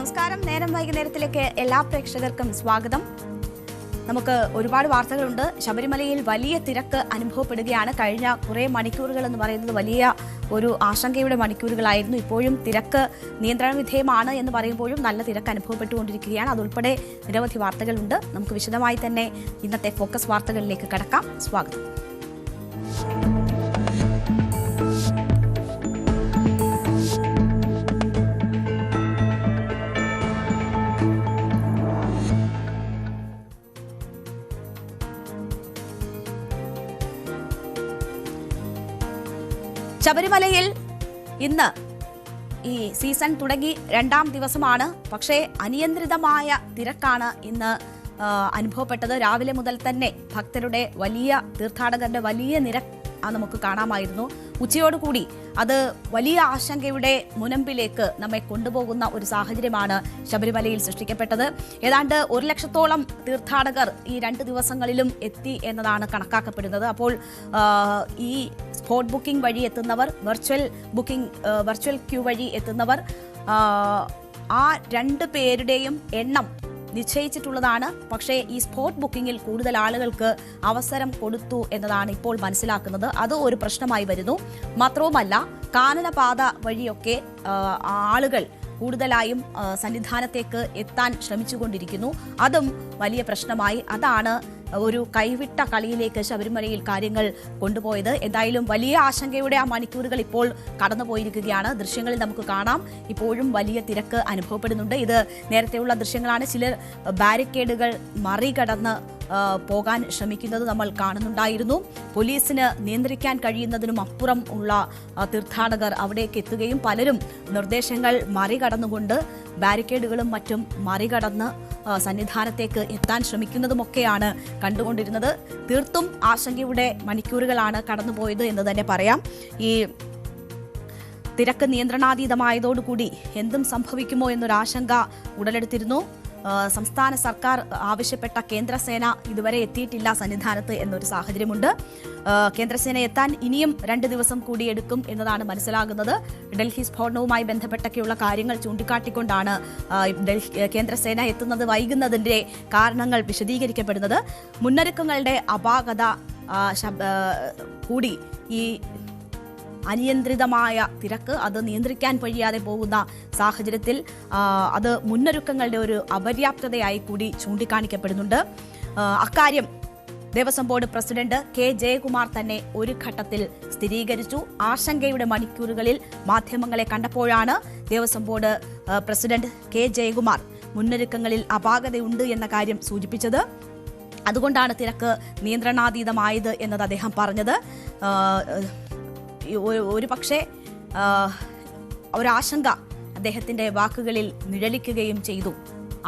നമസ്കാരം. നേരം വൈകുന്നേരത്തിലേക്ക് എല്ലാ പ്രേക്ഷകർക്കും സ്വാഗതം. നമുക്ക് ഒരുപാട് വാർത്തകളുണ്ട്. ശബരിമലയിൽ വലിയ തിരക്ക് അനുഭവപ്പെടുകയാണ്. കഴിഞ്ഞ കുറേ മണിക്കൂറുകൾ എന്ന് പറയുന്നത് വലിയ ഒരു ആശങ്കയുടെ മണിക്കൂറുകളായിരുന്നു. ഇപ്പോഴും തിരക്ക് നിയന്ത്രണ വിധേയമാണ് എന്ന് പറയുമ്പോഴും നല്ല തിരക്ക് അനുഭവപ്പെട്ടുകൊണ്ടിരിക്കുകയാണ്. അതുൾപ്പെടെ നിരവധി വാർത്തകളുണ്ട്. നമുക്ക് വിശദമായി തന്നെ ഇന്നത്തെ ഫോക്കസ് വാർത്തകളിലേക്ക് കടക്കാം. സ്വാഗതം. ശബരിമലയിൽ ഇന്ന് ഈ സീസൺ തുടങ്ങി രണ്ടാം ദിവസമാണ്. പക്ഷേ അനിയന്ത്രിതമായ തിരക്കാണ് ഇന്ന് അനുഭവപ്പെട്ടത്. രാവിലെ മുതൽ തന്നെ ഭക്തരുടെ തീർത്ഥാടകരുടെ വലിയ നിരക്ക് നമുക്ക് കാണാമായിരുന്നു. ഉച്ചയോടുകൂടി അത് വലിയ ആശങ്കയുടെ മുനമ്പിലേക്ക് നമ്മെ കൊണ്ടുപോകുന്ന ഒരു സാഹചര്യമാണ് ശബരിമലയിൽ സൃഷ്ടിക്കപ്പെട്ടത്. ഏതാണ്ട് 1 ലക്ഷത്തോളം തീർത്ഥാടകർ ഈ 2 ദിവസങ്ങളിലും എത്തി എന്നതാണ് കണക്കാക്കപ്പെടുന്നത്. അപ്പോൾ ഈ സ്പോട്ട് ബുക്കിംഗ് വഴി എത്തുന്നവർ, വെർച്വൽ ക്യൂ വഴി എത്തുന്നവർ, ആ 2 പേരുടെയും എണ്ണം നിശ്ചയിച്ചിട്ടുള്ളതാണ്. പക്ഷേ ഈ സ്പോട്ട് ബുക്കിംഗിൽ കൂടുതൽ ആളുകൾക്ക് അവസരം കൊടുത്തു എന്നതാണ് ഇപ്പോൾ മനസ്സിലാക്കുന്നത്. അത് ഒരു പ്രശ്നമായി വരുന്നു. മാത്രവുമല്ല, കാനനപാത വഴിയൊക്കെ ആളുകൾ കൂടുതലായും സന്നിധാനത്തേക്ക് എത്താൻ ശ്രമിച്ചുകൊണ്ടിരിക്കുന്നു. അതും വലിയ പ്രശ്നമായി. അതാണ് ഒരു കൈവിട്ട കളിയിലേക്ക് ശബരിമലയിൽ കാര്യങ്ങൾ കൊണ്ടുപോയത്. എന്തായാലും വലിയ ആശങ്കയുടെ ആ മണിക്കൂറുകൾ ഇപ്പോൾ കടന്നുപോയിരിക്കുകയാണ്. ദൃശ്യങ്ങളിൽ നമുക്ക് കാണാം, ഇപ്പോഴും വലിയ തിരക്ക് അനുഭവപ്പെടുന്നുണ്ട്. ഇത് നേരത്തെയുള്ള ദൃശ്യങ്ങളാണ്. ചിലർ ബാരിക്കേഡുകൾ മറികടന്ന് പോകാൻ ശ്രമിക്കുന്നത് നമ്മൾ കാണുന്നുണ്ടായിരുന്നു. പോലീസിന് നിയന്ത്രിക്കാൻ കഴിയുന്നതിനും അപ്പുറം ഉള്ള തീർത്ഥാടകർ അവിടേക്ക് എത്തുകയും പലരും നിർദ്ദേശങ്ങൾ മറികടന്നുകൊണ്ട് ബാരിക്കേഡുകളും മറ്റും മറികടന്ന് സന്നിധാനത്തേക്ക് എത്താൻ ശ്രമിക്കുന്നതുമൊക്കെയാണ് കണ്ടുകൊണ്ടിരുന്നത്. തീർത്തും ആശങ്കയുടെ മണിക്കൂറുകളാണ് കടന്നുപോയത് എന്ന് തന്നെ പറയാം. ഈ തിരക്ക് നിയന്ത്രണാതീതമായതോടുകൂടി എന്തും സംഭവിക്കുമോ എന്നൊരാശങ്ക ഉടലെടുത്തിരുന്നു. സംസ്ഥാന സർക്കാർ ആവശ്യപ്പെട്ട കേന്ദ്രസേന ഇതുവരെ എത്തിയിട്ടില്ല സന്നിധാനത്ത് എന്നൊരു സാഹചര്യമുണ്ട്. കേന്ദ്രസേന എത്താൻ ഇനിയും 2 ദിവസം കൂടി എടുക്കും എന്നതാണ് മനസ്സിലാകുന്നത്. ഡൽഹി സ്ഫോടനവുമായി ബന്ധപ്പെട്ടൊക്കെയുള്ള കാര്യങ്ങൾ ചൂണ്ടിക്കാട്ടിക്കൊണ്ടാണ് കേന്ദ്രസേന എത്തുന്നത് വൈകുന്നതിൻ്റെ കാരണങ്ങൾ വിശദീകരിക്കപ്പെടുന്നത്. മുന്നൊരുക്കങ്ങളുടെ അപാകത കൂടി ഈ അനിയന്ത്രിതമായ തിരക്ക് അത് നിയന്ത്രിക്കാൻ കഴിയാതെ പോകുന്ന സാഹചര്യത്തിൽ അത് മുന്നൊരുക്കങ്ങളുടെ ഒരു അപര്യാപ്തതയായി കൂടി ചൂണ്ടിക്കാണിക്കപ്പെടുന്നുണ്ട്. അക്കാര്യം Devaswom board president K Jayakumar തന്നെ ഒരു ഘട്ടത്തിൽ സ്ഥിരീകരിച്ചു. ആശങ്കയുടെ മണിക്കൂറുകളിൽ മാധ്യമങ്ങളെ കണ്ടപ്പോഴാണ് Devaswom board president K Jayakumar മുന്നൊരുക്കങ്ങളിൽ അപാകതയുണ്ട് എന്ന കാര്യം സൂചിപ്പിച്ചത്. അതുകൊണ്ടാണ് തിരക്ക് നിയന്ത്രണാതീതമായത് എന്നത് അദ്ദേഹം പറഞ്ഞത്. ഒരു പക്ഷേ ഒരാശങ്ക അദ്ദേഹത്തിന്റെ വാക്കുകളിൽ നിഴലിക്കുകയും ചെയ്തു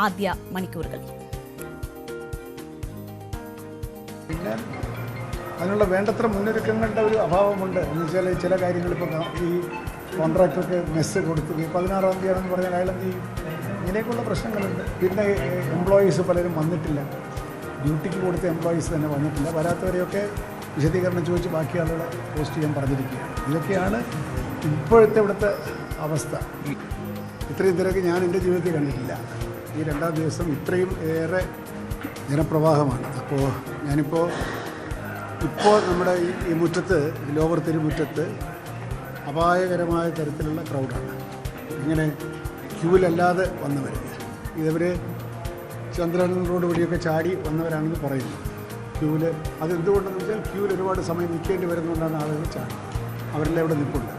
ആദ്യ മണിക്കൂറുകളിൽ. പിന്നെ അതിനുള്ള വേണ്ടത്ര മുന്നൊരുക്കങ്ങളുടെ ഒരു അഭാവമുണ്ട്. എന്ന് വെച്ചാൽ ചില കാര്യങ്ങൾ ഇപ്പോൾ ഈ കോൺട്രാക്ടർക്ക് മെസ്സ് കൊടുത്തു 16-ാം തീയതിയാണെന്ന് പറഞ്ഞാൽ അയാളെന്ത് ചെയ്യും? ഇങ്ങനെയൊക്കെയുള്ള പ്രശ്നങ്ങളുണ്ട്. പിന്നെ എംപ്ലോയീസ് പലരും വന്നിട്ടില്ല. ഡ്യൂട്ടിക്ക് കൊടുത്ത എംപ്ലോയീസ് തന്നെ വന്നിട്ടില്ല. വരാത്തവരെയൊക്കെ വിശദീകരണം ചോദിച്ച് ബാക്കി ആളുകളെ പോസ്റ്റ് ചെയ്യാൻ പറഞ്ഞിരിക്കുകയാണ്. ഇതൊക്കെയാണ് ഇപ്പോഴത്തെ ഇവിടുത്തെ അവസ്ഥ. ഇത്രയും തിരക്ക് ഞാൻ എൻ്റെ ജീവിതത്തിൽ കണ്ടിട്ടില്ല. ഈ 2ാം ദിവസം ഇത്രയും ഏറെ ജനപ്രവാഹമാണ്. അപ്പോൾ ഞാനിപ്പോൾ നമ്മുടെ ഈ മുറ്റത്ത്, ലോവർ തിരുമുറ്റത്ത് അപായകരമായ തരത്തിലുള്ള ക്രൗഡാണ്. ഇങ്ങനെ ക്യൂവിലല്ലാതെ വന്നവർ, ഇതവർ ചന്ദ്രൻ റോഡ് വഴിയൊക്കെ ചാടി വന്നവരാണെന്ന് പറയുന്നു. ക്യൂവിൽ അതെന്തുകൊണ്ടെന്ന് വെച്ചാൽ ക്യൂവിൽ ഒരുപാട് സമയം നിൽക്കേണ്ടി വരുന്നതുകൊണ്ടാണ് ആളുകൾ ചാടി. അവരെല്ലാം ഇവിടെ നിൽപ്പുണ്ട്.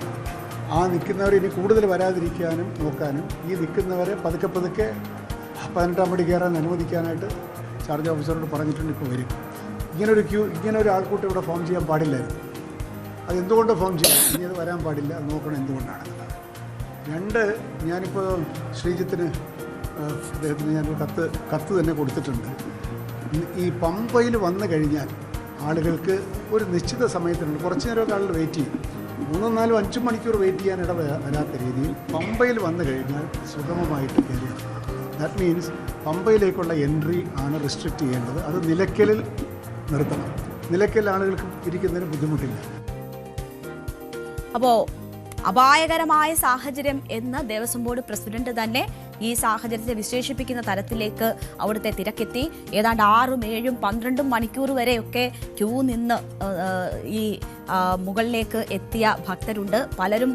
ആ നിൽക്കുന്നവർ ഇനി കൂടുതൽ വരാതിരിക്കാനും നോക്കാനും ഈ നിൽക്കുന്നവരെ പതുക്കെ 18-ാം പടി കയറാൻ അനുവദിക്കാനായിട്ട് ചാർജ് ഓഫീസറോട് പറഞ്ഞിട്ടുണ്ട്. ഇപ്പോൾ വരും. ഇങ്ങനെ ഒരു ആൾക്കൂട്ടം ഇവിടെ ഫോം ചെയ്യാൻ പാടില്ലായിരുന്നു. അതെന്തുകൊണ്ട് ഫോം ചെയ്യാം? ഇനി അത് വരാൻ പാടില്ല. നോക്കണം എന്തുകൊണ്ടാണ്. 2, ഞാനിപ്പോൾ ശ്രീജിത്തിന് അദ്ദേഹത്തിന് ഞാനൊരു കത്ത് തന്നെ കൊടുത്തിട്ടുണ്ട്. ഈ പമ്പയിൽ വന്നു കഴിഞ്ഞാൽ ആളുകൾക്ക് ഒരു നിശ്ചിത സമയത്തിനുണ്ട്, കുറച്ച് നേരമൊക്കെ ആളുകൾ വെയിറ്റ് ചെയ്യും. 3, 4, 5 മണിക്കൂർ വെയിറ്റ് ചെയ്യാൻ വരാത്ത രീതിയിൽ പമ്പയിൽ വന്നു കഴിഞ്ഞാൽ സുഗമമായിട്ട് കയറി. ദാറ്റ് മീൻസ് പമ്പയിലേക്കുള്ള എൻട്രി ആണ് റെസ്ട്രിക്റ്റ് ചെയ്യേണ്ടത്. അത് നിലയ്ക്കലിൽ നിർത്തണം. നിലയ്ക്കൽ ആളുകൾക്ക് ഇരിക്കുന്നതിന് ബുദ്ധിമുട്ടില്ല. അപ്പോൾ അപായകരമായ സാഹചര്യം എന്ന് ദേവസ്വം ബോർഡ് പ്രസിഡന്റ് തന്നെ ഈ സാഹചര്യത്തെ വിശേഷിപ്പിക്കുന്ന തരത്തിലേക്ക് അവിടുത്തെ തിരക്കെത്തി. ഏതാണ്ട് 6, 7, 12 മണിക്കൂർ വരെയൊക്കെ ക്യൂ നിന്ന് ഈ മുകളിലേക്ക് എത്തിയ ഭക്തരുണ്ട്. പലരും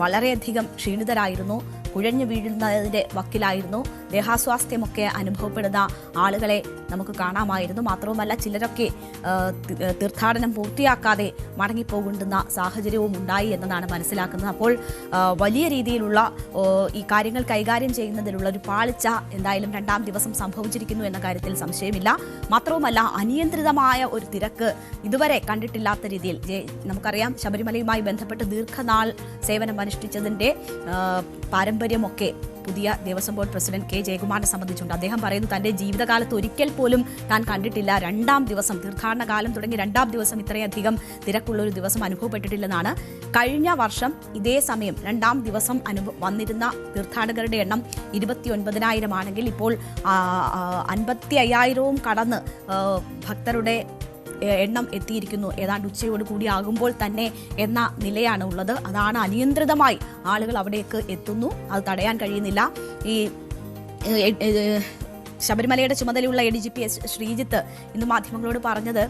വളരെയധികം ക്ഷീണിതരായിരുന്നു, കുഴഞ്ഞു വീഴുന്നതിൻ്റെ വക്കിലായിരുന്നു. ദേഹാസ്വാസ്ഥ്യമൊക്കെ അനുഭവപ്പെടുന്ന ആളുകളെ നമുക്ക് കാണാമായിരുന്നു. മാത്രവുമല്ല, ചിലരൊക്കെ തീർത്ഥാടനം പൂർത്തിയാക്കാതെ മടങ്ങിപ്പോകുന്ന സാഹചര്യവും ഉണ്ടായി എന്നതാണ് മനസ്സിലാക്കുന്നത്. അപ്പോൾ വലിയ രീതിയിലുള്ള ഈ കാര്യങ്ങൾ കൈകാര്യം ചെയ്യുന്നതിലുള്ള ഒരു പാളിച്ച എന്തായാലും 2ാം ദിവസം സംഭവിച്ചിരിക്കുന്നു എന്ന കാര്യത്തിൽ സംശയമില്ല. മാത്രവുമല്ല, അനിയന്ത്രിതമായ ഒരു തിരക്ക് ഇതുവരെ കണ്ടിട്ടില്ലാത്ത രീതിയിൽ നമുക്കറിയാം, ശബരിമലയുമായി ബന്ധപ്പെട്ട് ദീർഘനാൾ സേവനം അനുഷ്ഠിച്ചതിൻ്റെ പാരമ്പര്യമൊക്കെ പുതിയ ദേവസ്വം ബോർഡ് പ്രസിഡന്റ് കെ ജയകുമാറിനെ സംബന്ധിച്ചുണ്ട്. അദ്ദേഹം പറയുന്നു, തന്റെ ജീവിതകാലത്ത് ഒരിക്കൽ പോലും താൻ കണ്ടിട്ടില്ല, 2ാം ദിവസം തീർത്ഥാടന കാലം തുടങ്ങി 2ാം ദിവസം ഇത്രയധികം തിരക്കുള്ള ഒരു ദിവസം അനുഭവപ്പെട്ടിട്ടില്ലെന്നാണ്. കഴിഞ്ഞ വർഷം ഇതേ സമയം 2ാം ദിവസം വന്നിരുന്ന തീർത്ഥാടകരുടെ എണ്ണം 29,000 ആണെങ്കിൽ ഇപ്പോൾ 55,000 കടന്ന് ഭക്തരുടെ എണ്ണം എത്തിയിരിക്കുന്നു. ഏതാണ്ട് ഉച്ചയോട് കൂടി ആകുമ്പോൾ തന്നെ എന്ന നിലയാണ് ഉള്ളത്. അതാണ് അനിയന്ത്രിതമായി ആളുകൾ അവിടേക്ക് എത്തുന്നു, അത് തടയാൻ കഴിയുന്നില്ല. ഈ ശബരിമലയുടെ ചുമതലയുള്ള ADGP ശ്രീജിത്ത് ഇന്ന് മാധ്യമങ്ങളോട് പറഞ്ഞത്,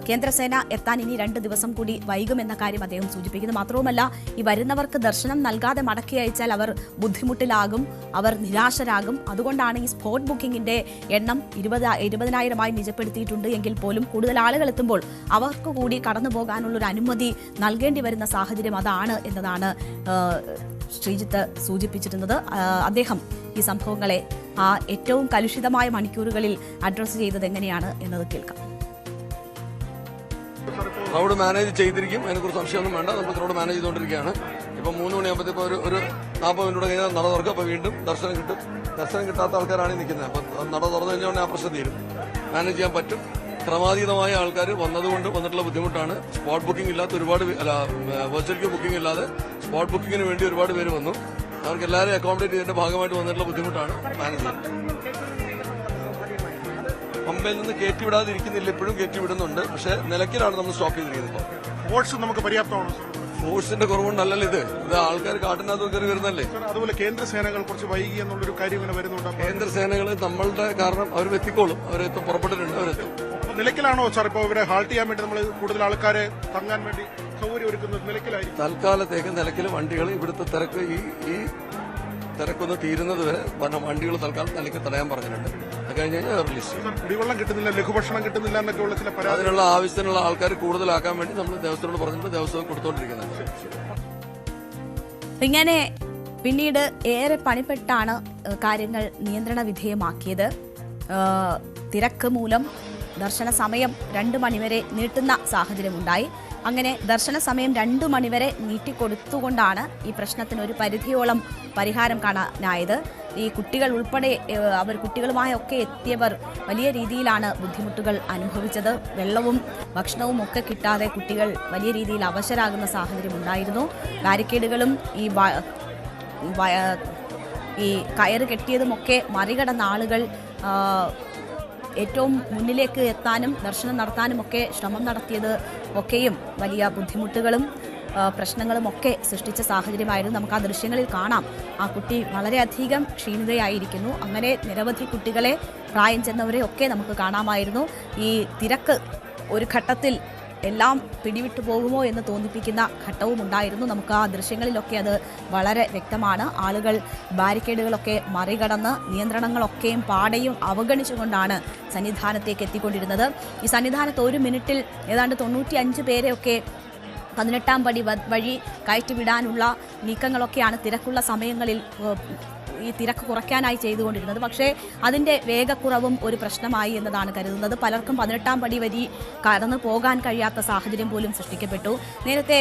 കേന്ദ്രസേന എത്താൻ ഇനി 2 ദിവസം കൂടി വൈകുമെന്ന കാര്യം അദ്ദേഹം സൂചിപ്പിക്കുന്നു. മാത്രവുമല്ല, ഈ വരുന്നവർക്ക് ദർശനം നൽകാതെ മടക്കി അയച്ചാൽ അവർ ബുദ്ധിമുട്ടിലാകും, അവർ നിരാശരാകും. അതുകൊണ്ടാണ് ഈ സ്പോട്ട് ബുക്കിംഗിന്റെ എണ്ണം 20,000 നിജപ്പെടുത്തിയിട്ടുണ്ട് എങ്കിൽ പോലും കൂടുതൽ ആളുകൾ എത്തുമ്പോൾ അവർക്ക് കൂടി കടന്നു പോകാനുള്ള ഒരു അനുമതി നൽകേണ്ടി വരുന്ന സാഹചര്യം അതാണ് എന്നതാണ് ശ്രീജിത്ത് സൂചിപ്പിച്ചിരുന്നത്. അദ്ദേഹം ഈ സംഭവങ്ങളെ ഏറ്റവും കലുഷിതമായ മണിക്കൂറുകളിൽ അഡ്രസ് ചെയ്തത് എങ്ങനെയാണ് എന്നത് കേൾക്കാം. ക്രൗഡ് മാനേജ് ചെയ്തിരിക്കും, അതിനെക്കുറിച്ച് സംശയമൊന്നും വേണ്ട. നമ്മൾ ക്രൗഡ് മാനേജ് ചെയ്തുകൊണ്ടിരിക്കുകയാണ്. ഇപ്പം 3 മണിയാകുമ്പോഴത്തേക്ക് ഒരു 40 മിനിറ്റ് കഴിഞ്ഞാൽ നട തുറക്കും. അപ്പോൾ വീണ്ടും ദർശനം കിട്ടും. ദർശനം കിട്ടാത്ത ആൾക്കാരാണ് നിൽക്കുന്നത്. അപ്പം നട തുറന്നു കഴിഞ്ഞാൽ ആ പ്രശ്നം തീരും. മാനേജ് ചെയ്യാൻ പറ്റും. ക്രമാതീതമായ ആൾക്കാർ വന്നതുകൊണ്ട് വന്നിട്ടുള്ള ബുദ്ധിമുട്ടാണ്. സ്പോട്ട് ബുക്കിംഗ് ഇല്ലാത്ത ഒരുപാട് വെർച്വൽ ക്യൂ ബുക്കിംഗ് ഇല്ലാതെ സ്പോട്ട് ബുക്കിങ്ങിന് വേണ്ടി ഒരുപാട് പേര് വന്നു. അവർക്ക് എല്ലാവരെയും അക്കോമഡേറ്റ് ചെയ്തതിന്റെ ഭാഗമായിട്ട് വന്നിട്ടുള്ള ബുദ്ധിമുട്ടാണ് മാനേജ് ചെയ്യുന്നത്. പമ്പയിൽ നിന്ന് കയറ്റിവിടാതിരിക്കുന്നില്ല, ഇപ്പോഴും കയറ്റിവിടുന്നുണ്ട്. പക്ഷേ നിലയ്ക്കലാണ് നമ്മൾ സ്റ്റോപ്പ് ചെയ്തിരിക്കുന്നത്. ഫോഴ്സ് നമുക്ക് പര്യാപ്തമാണ്. ഫോഴ്സിന്റെ കുറവുണ്ടല്ലോ ഇത് ആൾക്കാർ കാട്ടിനകത്ത് കയറി വരുന്നല്ലേ. അതുപോലെ കേന്ദ്ര സേനകൾ കുറച്ച് വൈകി എന്നുള്ളൊരു കാര്യം ഇങ്ങനെ വരുന്നുണ്ട്. കേന്ദ്ര സേനകൾ നമ്മളുടെ കാരണം അവർ എത്തിക്കോളും, അവരെത്തും, പുറപ്പെട്ടിട്ടുണ്ട്, അവരെത്തും. നിലയ്ക്കലാണോ സാർ ഇപ്പോൾ ഇവരെ ഹാൾട്ട് ചെയ്യാൻ വേണ്ടി നമ്മൾ കൂടുതൽ ആൾക്കാരെ തങ്ങാൻ വേണ്ടി സൗകര്യം ഒരുക്കുന്നത് നിലയ്ക്കലായിരിക്കും? തൽക്കാലത്തേക്ക് നിലയ്ക്കൽ വണ്ടികൾ ഇവിടുത്തെ തിരക്ക് ഈ തിരക്കൊന്ന് തീരുന്നത് വരെ വണ്ടികൾ തൽക്കാലം നിലയ്ക്ക് തടയാൻ പറഞ്ഞിട്ടുണ്ട്. അത് കഴിഞ്ഞ് കഴിഞ്ഞാൽ റിലീസ് ചെയ്യും. കുടിവെള്ളം കിട്ടുന്നില്ല, ലഘുഭക്ഷണം കിട്ടുന്നില്ല എന്നൊക്കെയുള്ള ചില പരാതി. അതിനുള്ള ആവശ്യത്തിനുള്ള ആൾക്കാർ കൂടുതലാക്കാൻ വേണ്ടി നമ്മൾ ദേവസ്വത്തോട് പറഞ്ഞിട്ട് ദേവസ്വം കൊടുത്തോണ്ടിരിക്കുന്നുണ്ട്. ഇങ്ങനെ പിന്നീട് ഏറെ പണിപ്പെട്ടാണ് കാര്യങ്ങൾ നിയന്ത്രണ വിധേയമാക്കിയത്. തിരക്ക് മൂലം ദർശന സമയം 2 മണിവരെ നീട്ടുന്ന സാഹചര്യമുണ്ടായി. അങ്ങനെ ദർശന സമയം 2 മണിവരെ നീട്ടിക്കൊടുത്തുകൊണ്ടാണ് ഈ പ്രശ്നത്തിന് ഒരു പരിധിയോളം പരിഹാരം കാണാനായത്. ഈ കുട്ടികൾ ഉൾപ്പെടെ കുട്ടികളുമായൊക്കെ എത്തിയവർ വലിയ രീതിയിലാണ് ബുദ്ധിമുട്ടുകൾ അനുഭവിച്ചത്. വെള്ളവും ഭക്ഷണവും ഒക്കെ കിട്ടാതെ കുട്ടികൾ വലിയ രീതിയിൽ അവശരാകുന്ന സാഹചര്യം ഉണ്ടായിരുന്നു. ബാരിക്കേഡുകളും ഈ കയറ് കെട്ടിയതുമൊക്കെ മറികടന്ന ആളുകൾ ഏറ്റവും മുന്നിലേക്ക് എത്താനും ദർശനം നടത്താനുമൊക്കെ ശ്രമം നടത്തിയത് ഒക്കെയും വലിയ ബുദ്ധിമുട്ടുകളും പ്രശ്നങ്ങളും ഒക്കെ സൃഷ്ടിച്ച സാഹചര്യമായിരുന്നു. നമുക്ക് ആ ദൃശ്യങ്ങളിൽ കാണാം, ആ കുട്ടി വളരെയധികം ക്ഷീണിതയായിരിക്കുന്നു. അങ്ങനെ നിരവധി കുട്ടികളെ, പ്രായം ചെന്നവരെ ഒക്കെ നമുക്ക് കാണാമായിരുന്നു. ഈ തിരക്ക് ഒരു ഘട്ടത്തിൽ എല്ലാം പിടിവിട്ടു പോകുമോ എന്ന് തോന്നിപ്പിക്കുന്ന ഘട്ടവും ഉണ്ടായിരുന്നു. നമുക്ക് ആ ദൃശ്യങ്ങളിലൊക്കെ അത് വളരെ വ്യക്തമാണ്. ആളുകൾ ബാരിക്കേഡുകളൊക്കെ മറികടന്ന് നിയന്ത്രണങ്ങളൊക്കെയും പാടയും അവഗണിച്ചുകൊണ്ടാണ് സന്നിധാനത്തേക്ക് എത്തിക്കൊണ്ടിരുന്നത്. ഈ സന്നിധാനത്ത് 1 മിനിറ്റിൽ ഏതാണ്ട് 95 പേരെയൊക്കെ 18ാം പടി വഴി കയറ്റിവിടാനുള്ള നീക്കങ്ങളൊക്കെയാണ് തിരക്കുള്ള സമയങ്ങളിൽ ഈ തിരക്ക് കുറയ്ക്കാനായി ചെയ്തുകൊണ്ടിരുന്നത്. പക്ഷേ അതിൻ്റെ വേഗക്കുറവും ഒരു പ്രശ്നമായി എന്നതാണ് കരുതുന്നത്. പലർക്കും 18ാം പടി വഴി കടന്നു പോകാൻ കഴിയാത്ത സാഹചര്യം പോലും സൃഷ്ടിക്കപ്പെട്ടു. നേരത്തെ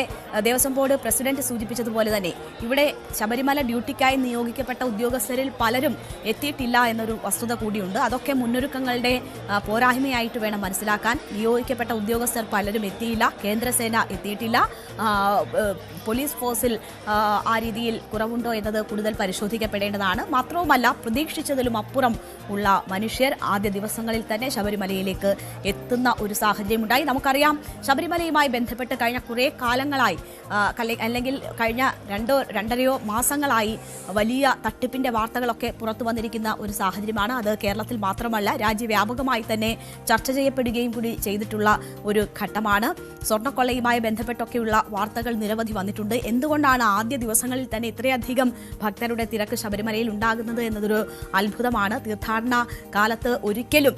ദേവസ്വം ബോർഡ് പ്രസിഡന്റ് സൂചിപ്പിച്ചതുപോലെ തന്നെ ഇവിടെ ശബരിമല ഡ്യൂട്ടിക്കായി നിയോഗിക്കപ്പെട്ട ഉദ്യോഗസ്ഥരിൽ പലരും എത്തിയിട്ടില്ല എന്നൊരു വസ്തുത കൂടിയുണ്ട്. അതൊക്കെ മുന്നൊരുക്കങ്ങളുടെ പോരായ്മയായിട്ട് വേണം മനസ്സിലാക്കാൻ. നിയോഗിക്കപ്പെട്ട ഉദ്യോഗസ്ഥർ പലരും എത്തിയില്ല, കേന്ദ്രസേന എത്തിയിട്ടില്ല. പോലീസ് ഫോഴ്സിൽ ആ രീതിയിൽ കുറവുണ്ടോ എന്നത് കൂടുതൽ പരിശോധിക്കപ്പെടേണ്ടതാണ്. എന്നുള്ളതാണ്. മാത്രവുമല്ല, പ്രതീക്ഷിച്ചതിലും അപ്പുറം ഉള്ള മനുഷ്യർ ആദ്യ ദിവസങ്ങളിൽ തന്നെ ശബരിമലയിലേക്ക് എത്തുന്ന ഒരു സാഹചര്യമുണ്ടായി. നമുക്കറിയാം, ശബരിമലയുമായി ബന്ധപ്പെട്ട് കഴിഞ്ഞ കുറേ കാലങ്ങളായി അല്ലെങ്കിൽ കഴിഞ്ഞ രണ്ടരയോ മാസങ്ങളായി വലിയ തട്ടിപ്പിന്റെ വാർത്തകളൊക്കെ പുറത്തു വന്നിരിക്കുന്ന ഒരു സാഹചര്യമാണ്. അത് കേരളത്തിൽ മാത്രമല്ല, രാജ്യവ്യാപകമായി തന്നെ ചർച്ച ചെയ്യപ്പെടുകയും കൂടി ചെയ്തിട്ടുള്ള ഒരു ഘട്ടമാണ്. സ്വർണ്ണക്കൊള്ളയുമായി ബന്ധപ്പെട്ടൊക്കെയുള്ള വാർത്തകൾ നിരവധി വന്നിട്ടുണ്ട്. എന്തുകൊണ്ടാണ് ആദ്യ ദിവസങ്ങളിൽ തന്നെ ഇത്രയധികം ഭക്തരുടെ തിരക്ക് ശബരിമലയിൽ ഉണ്ടാകുന്നത് എന്നതൊരു അത്ഭുതമാണ്. തീർത്ഥാടന കാലത്ത് ഒരിക്കലും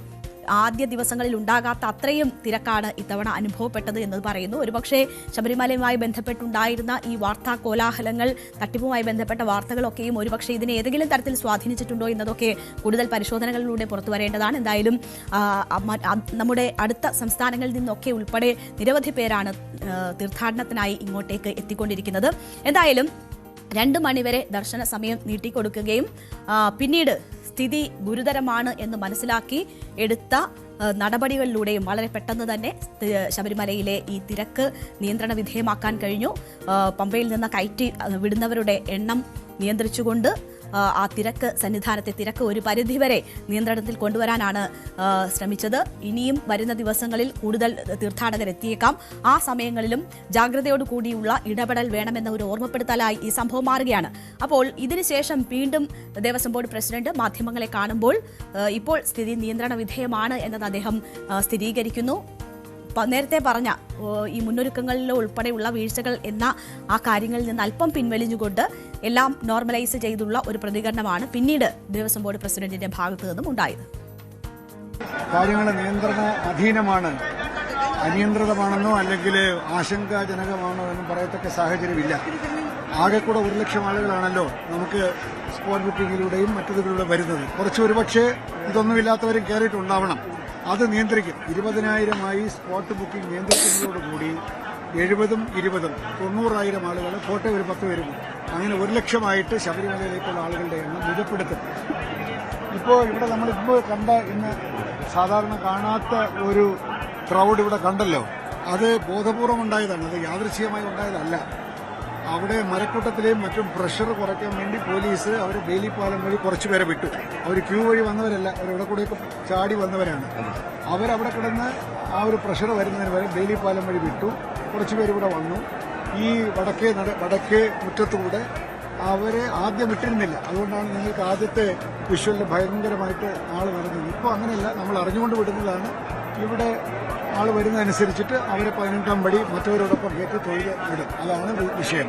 ആദ്യ ദിവസങ്ങളിൽ ഉണ്ടാകാത്ത അത്രയും തിരക്കാണ് ഇത്തവണ അനുഭവപ്പെട്ടത് എന്ന് പറയുന്നു. ഒരുപക്ഷെ ശബരിമലയുമായി ബന്ധപ്പെട്ടുണ്ടായിരുന്ന ഈ വാർത്താ കോലാഹലങ്ങൾ, തട്ടിപ്പുമായി ബന്ധപ്പെട്ട വാർത്തകളൊക്കെയും ഒരുപക്ഷെ ഇതിനെ ഏതെങ്കിലും തരത്തിൽ സ്വാധീനിച്ചിട്ടുണ്ടോ എന്നതൊക്കെ കൂടുതൽ പരിശോധനകളിലൂടെ പുറത്തു വരേണ്ടതാണ്. എന്തായാലും നമ്മുടെ അടുത്ത സംസ്ഥാനങ്ങളിൽ നിന്നൊക്കെ ഉൾപ്പെടെ നിരവധി പേരാണ് തീർത്ഥാടനത്തിനായി ഇങ്ങോട്ടേക്ക് എത്തിക്കൊണ്ടിരിക്കുന്നത്. എന്തായാലും 2 മണിവരെ ദർശന സമയം നീട്ടിക്കൊടുക്കുകയും പിന്നീട് സ്ഥിതി ഗുരുതരമാണ് എന്ന് മനസ്സിലാക്കി എടുത്ത നടപടികളിലൂടെയും വളരെ പെട്ടെന്ന് തന്നെ ശബരിമലയിലെ ഈ തിരക്ക് നിയന്ത്രണ വിധേയമാക്കാൻ കഴിഞ്ഞു. പമ്പയിൽ നിന്ന് കയറ്റി വിടുന്നവരുടെ എണ്ണം നിയന്ത്രിച്ചുകൊണ്ട് ആ സന്നിധാനത്തെ തിരക്ക് ഒരു പരിധിവരെ നിയന്ത്രണത്തിൽ കൊണ്ടുവരാനാണ് ശ്രമിച്ചത്. ഇനിയും വരുന്ന ദിവസങ്ങളിൽ കൂടുതൽ തീർത്ഥാടകർ എത്തിയേക്കാം. ആ സമയങ്ങളിലും ജാഗ്രതയോടു കൂടിയുള്ള ഇടപെടൽ വേണമെന്ന ഒരു ഓർമ്മപ്പെടുത്തലായി ഈ സംഭവം മാറുകയാണ്. അപ്പോൾ ഇതിനുശേഷം വീണ്ടും ദേവസ്വം ബോർഡ് പ്രസിഡന്റ് മാധ്യമങ്ങളെ കാണുമ്പോൾ ഇപ്പോൾ സ്ഥിതി നിയന്ത്രണ വിധേയമാണ് എന്നത് അദ്ദേഹം സ്ഥിരീകരിക്കുന്നു. നേരത്തെ പറഞ്ഞ ഈ മുന്നൊരുക്കങ്ങളിൽ ഉൾപ്പെടെയുള്ള വീഴ്ചകൾ എന്ന ആ കാര്യങ്ങളിൽ നിന്ന് അല്പം പിൻവലിഞ്ഞുകൊണ്ട് എല്ലാം നോർമലൈസ് ചെയ്തുള്ള ഒരു പ്രതികരണമാണ് പിന്നീട് ദേവസ്വം ബോർഡ് പ്രസിഡന്റിന്റെ ഭാഗത്തു നിന്നും ഉണ്ടായത്. കാര്യങ്ങൾ നിയന്ത്രണ അധീനമാണ്, അനിയന്ത്രിതമാണെന്നോ അല്ലെങ്കിൽ ആശങ്കാജനകമാണോ എന്നും പറയത്തക്ക സാഹചര്യമില്ല. ആകെ കൂടെ 1 ലക്ഷം ആളുകളാണല്ലോ നമുക്ക് സ്പോട്ട് ബുക്കിങ്ങിലൂടെയും മറ്റതിലൂടെ വരുന്നത്. കുറച്ച് ഒരുപക്ഷെ ഇതൊന്നുമില്ലാത്തവരും കയറിയിട്ടുണ്ടാവണം. അത് നിയന്ത്രിക്കും. 20,000 സ്പോട്ട് ബുക്കിംഗ് നിയന്ത്രിക്കുന്നതോടുകൂടി 70-ഉം 20-ഉം 90,000 ആളുകൾ, കോട്ടയം ഒരു 10 പേരും, അങ്ങനെ 1 ലക്ഷമായിട്ട് ശബരിമലയിലേക്കുള്ള ആളുകളുടെ എണ്ണം നിജപ്പെടുത്തും. ഇപ്പോൾ ഇവിടെ നമ്മളിപ്പോൾ ഇന്ന് സാധാരണ കാണാത്ത ഒരു ക്രൗഡ് ഇവിടെ കണ്ടല്ലോ. അത് ബോധപൂർവം ഉണ്ടായതാണ്, അത് യാദൃശ്ചികമായി ഉണ്ടായതല്ല. അവിടെ മരക്കൂട്ടത്തിലെയും മറ്റും പ്രഷർ കുറയ്ക്കാൻ വേണ്ടി പോലീസ് അവർ ബേലിപ്പാലം വഴി കുറച്ചുപേരെ വിട്ടു. അവർ ക്യൂ വഴി വന്നവരല്ല, അവരവിടെ കൂടെയൊക്കെ ചാടി വന്നവരാണ്. അവരവിടെ കിടന്ന് ആ ഒരു പ്രഷർ വരുന്നതിന് വരെ ബേലിപ്പാലം വഴി വിട്ടു. കുറച്ചുപേര് ഇവിടെ വന്നു. ഈ വടക്കേ മുറ്റത്തുകൂടെ അവരെ ആദ്യം വിട്ടിരുന്നില്ല. അതുകൊണ്ടാണ് നിങ്ങൾക്ക് ആദ്യത്തെ വിഷ്വലിൽ ഭയങ്കരമായിട്ട് ആൾ നടന്നത്. ഇപ്പോൾ അങ്ങനെയല്ല, നമ്മൾ അറിഞ്ഞുകൊണ്ട് വിടുന്നതാണ്. ഇവിടെ ആൾ വരുന്നതനുസരിച്ചിട്ട് അവരെ 18-ാം പടി മറ്റവരോടൊപ്പം കയറ്റി തൊഴിൽ വിടും. അതാണ് വിഷയം.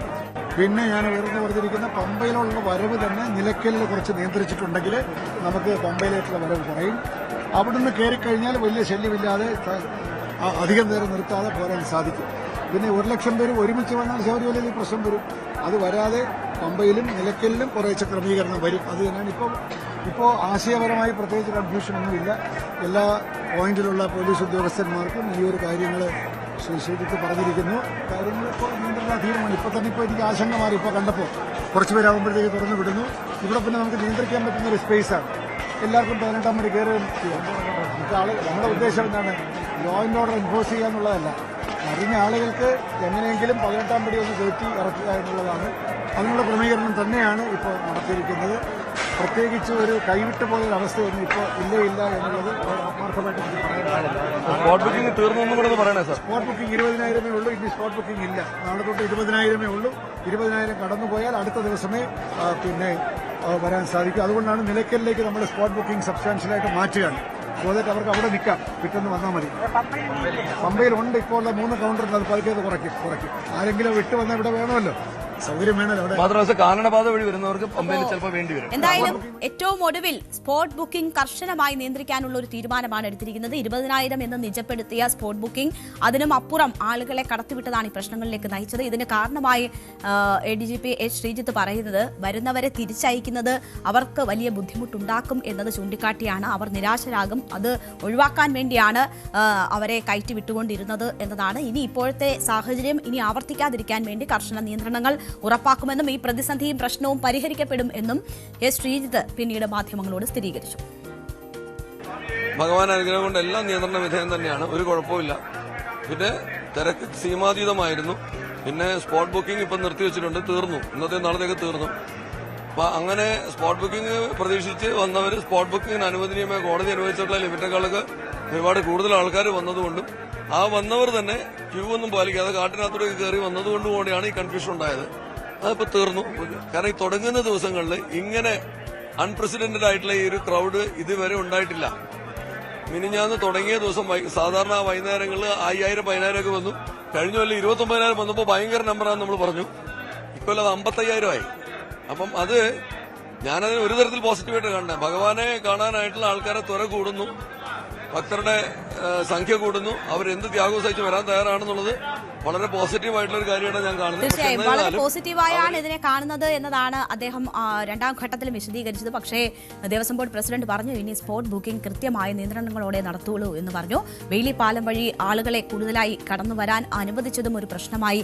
പിന്നെ ഞാൻ ഉയർന്നു പറഞ്ഞിരിക്കുന്ന പമ്പയിലുള്ള വരവ് തന്നെ നിലയ്ക്കലിൽ കുറച്ച് നിയന്ത്രിച്ചിട്ടുണ്ടെങ്കിൽ നമുക്ക് പമ്പയിലേക്കുള്ള വരവ് കുറയും. അവിടുന്ന് കയറിക്കഴിഞ്ഞാൽ വലിയ ശല്യമില്ലാതെ അധികം നേരം നിർത്താതെ പോരാൻ സാധിക്കും. പിന്നെ 1 ലക്ഷം പേര് ഒരുമിച്ച് വന്നാൽ ശബരിമലയിൽ പ്രശ്നം വരും. അത് വരാതെ പമ്പയിലും നിലയ്ക്കലിലും കുറേശ്ശെ ക്രമീകരണം വരും. അത് തന്നെയാണ് ഇപ്പോൾ ആശയപരമായി പ്രത്യേകിച്ച് കൺഫ്യൂഷനൊന്നുമില്ല. എല്ലാ പോയിന്റിലുള്ള പോലീസ് ഉദ്യോഗസ്ഥന്മാർക്കും ഈ ഒരു കാര്യങ്ങൾ ശ്രീജിത്ത് പറഞ്ഞിരിക്കുന്നു. കാര്യങ്ങൾ ഇപ്പോൾ നിയന്ത്രണാധീനമാണ്. ഇപ്പോൾ തന്നെ എനിക്ക് ആശങ്ക മാറി. ഇപ്പോൾ കണ്ടപ്പോൾ കുറച്ചുപേരാകുമ്പോഴത്തേക്ക് തുറന്നു വിടുന്നു. ഇവിടെ പിന്നെ നമുക്ക് നിയന്ത്രിക്കാൻ പറ്റുന്ന ഒരു സ്പേസാണ്. എല്ലാവർക്കും 18-ാം പടി കയറുകയും ചെയ്യാം. നമ്മുടെ ഉദ്ദേശം എന്താണ്? ലോ ആൻഡ് ഓർഡർ എൻഫോഴ്സ് ചെയ്യുക എന്നുള്ളതല്ല. അറിഞ്ഞ ആളുകൾക്ക് എങ്ങനെയെങ്കിലും 18-ാം പടി ഒന്ന് കയറ്റി ഇറക്കുക എന്നുള്ളതാണ്. അതിനുള്ള ക്രമീകരണം തന്നെയാണ് ഇപ്പോൾ നടത്തിയിരിക്കുന്നത്. പ്രത്യേകിച്ച് ഒരു കൈവിട്ട് പോയ അവസ്ഥയൊന്നും ഇപ്പോൾ ഇല്ല എന്നുള്ളത് ആത്മാർത്ഥമായിട്ട് എനിക്ക് പറയാൻ. സ്പോട്ട് ബുക്കിംഗ് തീർന്നു പറയണേ സാർ. സ്പോട്ട് ബുക്കിംഗ് 20,000 ഉള്ളൂ. ഇനി സ്പോട്ട് ബുക്കിംഗ് ഇല്ല. നാളെ തൊട്ട് 20,000 ഉള്ളൂ. 20,000 കടന്നുപോയാൽ അടുത്ത ദിവസമേ പിന്നെ വരാൻ സാധിക്കും. അതുകൊണ്ടാണ് നിലയ്ക്കലിലേക്ക് നമ്മൾ സ്പോട്ട് ബുക്കിംഗ് സബ്സ്റ്റാൻഷ്യലായിട്ട് മാറ്റുകയാണ്. അതുകൊണ്ട് അവർക്ക് അവിടെ നിൽക്കാം, പിറ്റേന്ന് വന്നാൽ മതി. പമ്പയിലുണ്ട് ഇപ്പോൾ ഉള്ള 3 കൗണ്ടറുണ്ട്. അത് പതുക്കെ കുറയ്ക്കും. ആരെങ്കിലും വിട്ടു വന്നാൽ ഇവിടെ വേണമല്ലോ, സൗകര്യം വേണമല്ലോ. അവിടെ മാത്രമല്ല കാനനപാത വഴി വരുന്നവർക്ക് പമ്പയിൽ ചിലപ്പോൾ വേണ്ടി വരും. എന്തായാലും ഏറ്റവും ഒടുവിൽ സ്പോട്ട് ബുക്കിംഗ് കർശനമായി നിയന്ത്രിക്കാനുള്ള ഒരു തീരുമാനമാണ് എടുത്തിരിക്കുന്നത്. 20,000 എന്ന് നിജപ്പെടുത്തിയ സ്പോട്ട് ബുക്കിംഗ് അതിനും അപ്പുറം ആളുകളെ കടത്തിവിട്ടതാണ് ഈ പ്രശ്നങ്ങളിലേക്ക് നയിച്ചത്. ഇതിന് കാരണമായി ADGP H. ശ്രീജിത്ത് പറയുന്നത് വരുന്നവരെ തിരിച്ചയക്കുന്നത് അവർക്ക് വലിയ ബുദ്ധിമുട്ടുണ്ടാക്കും എന്നത് ചൂണ്ടിക്കാട്ടിയാണ്. അവർ നിരാശരാകും, അത് ഒഴിവാക്കാൻ വേണ്ടിയാണ് അവരെ കയറ്റി വിട്ടുകൊണ്ടിരുന്നത് എന്നതാണ്. ഇനി ഇപ്പോഴത്തെ സാഹചര്യം ഇനി ആവർത്തിക്കാതിരിക്കാൻ വേണ്ടി കർശന നിയന്ത്രണങ്ങൾ ഉറപ്പാക്കുമെന്നും ഈ പ്രതിസന്ധിയും പ്രശ്നവും പരിഹരിക്കപ്പെടും എന്നും എസ് ശ്രീജിത്ത് പിന്നീട് മാധ്യമങ്ങളോട് സ്ഥിരീകരിച്ചു. ഭഗവാൻ അനുഗ്രഹം കൊണ്ട് എല്ലാം നിയന്ത്രണ വിധേയം തന്നെയാണ്, ഒരു കുഴപ്പമില്ല. പിന്നെ തിരക്ക് സീമാതീതമായിരുന്നു. പിന്നെ സ്പോട്ട് ബുക്കിംഗ് ഇപ്പം നിർത്തിവെച്ചിട്ടുണ്ട്, തീർന്നു. ഇന്നത്തെ നാളത്തേക്ക് തീർന്നു. അപ്പൊ അങ്ങനെ സ്പോട്ട് ബുക്കിംഗ് പ്രതീക്ഷിച്ച് വന്നവർ സ്പോട്ട് ബുക്കിംഗിന് അനുവദനീയമായ കോടതി അനുവദിച്ചിട്ടുള്ള ലിമിറ്റേക്കാളൊക്കെ ഒരുപാട് കൂടുതൽ ആൾക്കാർ വന്നതുകൊണ്ടും ആ വന്നവർ തന്നെ ക്യൂ ഒന്നും പാലിക്കാതെ കാട്ടിനകത്തോടെ കയറി വന്നതുകൊണ്ട് കൂടിയാണ് ഈ കൺഫ്യൂഷൻ ഉണ്ടായത്. അതിപ്പോ തീർന്നു. കാരണം ഈ തുടങ്ങുന്ന ദിവസങ്ങളിൽ ഇങ്ങനെ അൺപ്രസിഡന്റഡ് ആയിട്ടുള്ള ഈ ഒരു ക്രൗഡ് ഇതുവരെ ഉണ്ടായിട്ടില്ല. മിനിഞ്ഞാന്ന് തുടങ്ങിയ ദിവസം സാധാരണ വൈകുന്നേരങ്ങളിൽ 5000-10000 ഒക്കെ വന്നു. കഴിഞ്ഞ കൊല്ലം 29,000 വന്നപ്പോൾ ഭയങ്കര നമ്പറാന്ന് നമ്മൾ പറഞ്ഞു. ഇക്കൊല്ലം 55,000 ആയി. അപ്പം അത് ഞാനതിന് ഒരു തരത്തിൽ പോസിറ്റീവായിട്ട് കാണുന്നത്. ഭഗവാനെ കാണാനായിട്ടുള്ള ആൾക്കാരെ ത്വര കൂടുന്നു, ഭക്തരുടെ സംഖ്യ കൂടുന്നു, അവരെന്ത് ത്യാഗവും സഹിച്ച് വരാൻ തയ്യാറാണെന്നുള്ളത് വളരെ പോസിറ്റീവായിട്ടുള്ള ഒരു കാര്യമാണ് ഞാൻ കാണുന്നത്. തീർച്ചയായും വളരെ പോസിറ്റീവായാണ് ഇതിനെ കാണുന്നത് എന്നതാണ് അദ്ദേഹം രണ്ടാം ഘട്ടത്തിൽ വിശദീകരിച്ചത്. പക്ഷേ ദേവസ്വം ബോർഡ് പ്രസിഡന്റ് പറഞ്ഞു ഇനി സ്പോട്ട് ബുക്കിംഗ് കൃത്യമായ നിയന്ത്രണങ്ങളോടെ നടത്തുള്ളൂ എന്ന് പറഞ്ഞു. വേലി പാലം വഴി ആളുകളെ കൂടുതലായി കടന്നു വരാൻ അനുവദിച്ചതും ഒരു പ്രശ്നമായി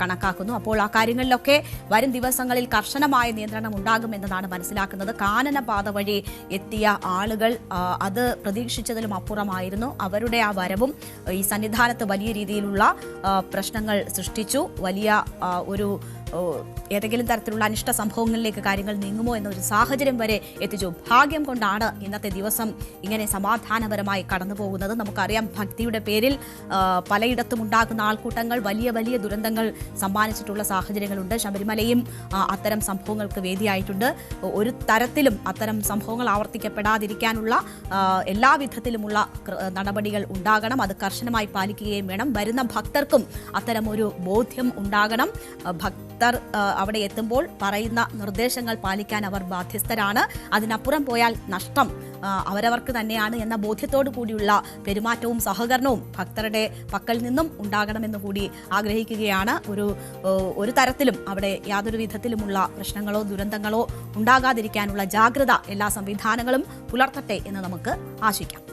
കണക്കാക്കുന്നു. അപ്പോൾ ആ കാര്യങ്ങളിലൊക്കെ വരും ദിവസങ്ങളിൽ കർശനമായ നിയന്ത്രണം ഉണ്ടാകുമെന്നതാണ് മനസ്സിലാക്കുന്നത്. കാനനപാത വഴി എത്തിയ ആളുകൾ അത് പ്രതീക്ഷിച്ചതിലും അപ്പുറമായിരുന്നു. അവരുടെ ആ വരവും ഈ സന്നിധാനത്ത് വലിയ രീതിയിലുള്ള പ്രശ്നങ്ങൾ സൃഷ്ടിച്ചു. വലിയ ഒരു ഏതെങ്കിലും തരത്തിലുള്ള അനിഷ്ട സംഭവങ്ങളിലേക്ക് കാര്യങ്ങൾ നീങ്ങുമോ എന്നൊരു സാഹചര്യം വരെ എത്തിച്ചു. ഭാഗ്യം കൊണ്ടാണ് ഇന്നത്തെ ദിവസം ഇങ്ങനെ സമാധാനപരമായി കടന്നു പോകുന്നത്. നമുക്കറിയാം ഭക്തിയുടെ പേരിൽ പലയിടത്തും ഉണ്ടാകുന്ന ആൾക്കൂട്ടങ്ങൾ വലിയ വലിയ ദുരന്തങ്ങൾ സമ്മാനിച്ചിട്ടുള്ള സാഹചര്യങ്ങളുണ്ട്. ശബരിമലയും അത്തരം സംഭവങ്ങൾക്ക് വേദിയായിട്ടുണ്ട്. ഒരു തരത്തിലും അത്തരം സംഭവങ്ങൾ ആവർത്തിക്കപ്പെടാതിരിക്കാനുള്ള എല്ലാ വിധത്തിലുമുള്ള നടപടികൾ ഉണ്ടാകണം. അത് കർശനമായി പാലിക്കുകയും വേണം. വരുന്ന ഭക്തർക്കും അത്തരമൊരു ബോധ്യം ഉണ്ടാകണം. ഭക്തർ അവിടെ എത്തുമ്പോൾ പറയുന്ന നിർദ്ദേശങ്ങൾ പാലിക്കാൻ അവർ ബാധ്യസ്ഥരാണ്. അതിനപ്പുറം പോയാൽ നഷ്ടം അവരവർക്ക് തന്നെയാണ് എന്ന ബോധ്യത്തോടു കൂടിയുള്ള പെരുമാറ്റവും സഹകരണവും ഭക്തരുടെ പക്കൽ നിന്നും ഉണ്ടാകണമെന്ന് കൂടി ആഗ്രഹിക്കുകയാണ്. ഒരു തരത്തിലും അവിടെ യാതൊരു വിധത്തിലുമുള്ള പ്രശ്നങ്ങളോ ദുരന്തങ്ങളോ ഉണ്ടാകാതിരിക്കാനുള്ള ജാഗ്രത എല്ലാ സംവിധാനങ്ങളും പുലർത്തട്ടെ എന്ന് നമുക്ക് ആശിക്കാം.